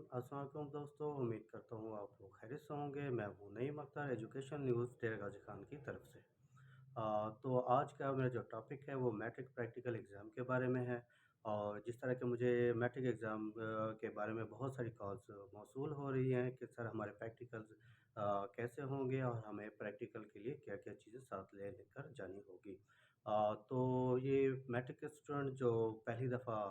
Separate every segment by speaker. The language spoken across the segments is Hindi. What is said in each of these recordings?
Speaker 1: अस्सलाम वालेकुम दोस्तों, उम्मीद करता हूँ आप लोग खैरियत से होंगे। मैं हूँ नईम अख्तर, एजुकेशन न्यूज़ डेरा गाज़ी खान की तरफ से। तो आज का मेरा जो टॉपिक है वो मैट्रिक प्रैक्टिकल एग्ज़ाम के बारे में है और जिस तरह के मुझे मैट्रिक एग्ज़ाम के बारे में बहुत सारी कॉल्स मौसूल हो रही हैं कि सर हमारे प्रैक्टिकल्स कैसे होंगे और हमें प्रैक्टिकल के लिए क्या-क्या चीज़ें साथ ले लेकर जानी होगी। तो ये मैट्रिक के स्टूडेंट जो पहली दफ़ा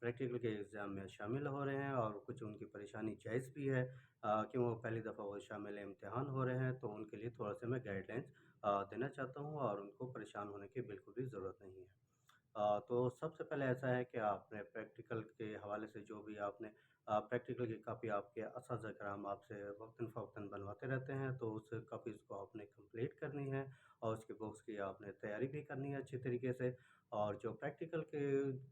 Speaker 1: प्रैक्टिकल के एग्ज़ाम में शामिल हो रहे हैं और कुछ उनकी परेशानी जायज़ भी है कि वो पहली दफ़ा वो शामिल इम्तिहान हो रहे हैं, तो उनके लिए थोड़ा-सा मैं गाइडलाइंस देना चाहता हूँ और उनको परेशान होने की बिल्कुल भी ज़रूरत नहीं है। तो सबसे पहले ऐसा है कि आपने प्रैक्टिकल के हवाले से जो भी आपने प्रैक्टिकल की कॉपी आपके असातिज़ा कराम आपसे वक़्तन-फ़वक़्तन बनवाते रहते हैं, तो उस कॉपीज़ को आपने कंप्लीट करनी है और उसके बुक्स की आपने तैयारी भी करनी है अच्छी तरीके से। और जो प्रैक्टिकल के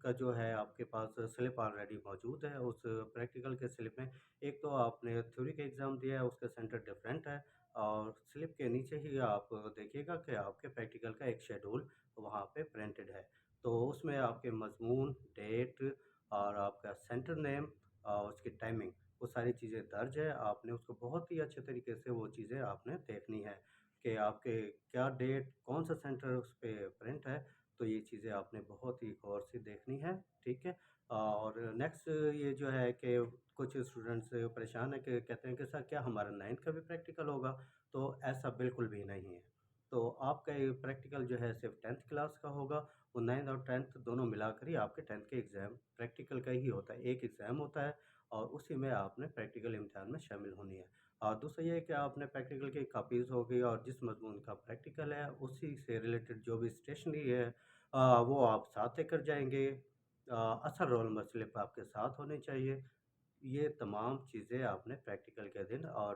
Speaker 1: का जो है आपके पास स्लिप ऑलरेडी मौजूद है, उस प्रैक्टिकल के स्लिप में एक तो आपने थ्योरी का एग्ज़ाम दिया है, उसका सेंटर डिफरेंट है और स्लिप के नीचे ही आप देखिएगा कि आपके प्रैक्टिकल का एक शेड्यूल वहाँ पे प्रिंटेड है। तो उसमें आपके मज़मून, डेट और आपका सेंटर नेम और उसकी टाइमिंग, वो सारी चीज़ें दर्ज है। आपने उसको बहुत ही अच्छे तरीके से वो चीज़ें आपने देखनी है कि आपके क्या डेट, कौन-सा सेंटर उस पे प्रिंट है, तो ये चीज़ें आपने बहुत ही गौर से देखनी है, ठीक है? और नेक्स्ट ये जो है कि कुछ स्टूडेंट्स परेशान हैं कि कहते हैं कि सर क्या हमारा 9th का भी प्रैक्टिकल होगा? तो ऐसा बिल्कुल भी नहीं है। तो आपका ये प्रैक्टिकल जो है सिर्फ़ 10th क्लास का होगा, वो 9th और 10th दोनों मिलाकर ही आपके 10th के एग्ज़ाम प्रैक्टिकल का ही होता है। एक एग्ज़ाम होता है और उसी में आपने प्रैक्टिकल इम्तिहान में शामिल होनी है। और दूसरा ये है कि आपने प्रैक्टिकल की कॉपीज़ हो गई और जिस मज़मून का प्रैक्टिकल है, उसी से रिलेटेड जो भी स्टेशनरी है वो आप साथ लेकर जाएँगे। असल रोल नंबर स्लिप आपके साथ होनी चाहिए। ये तमाम चीज़ें आपने प्रैक्टिकल के दिन और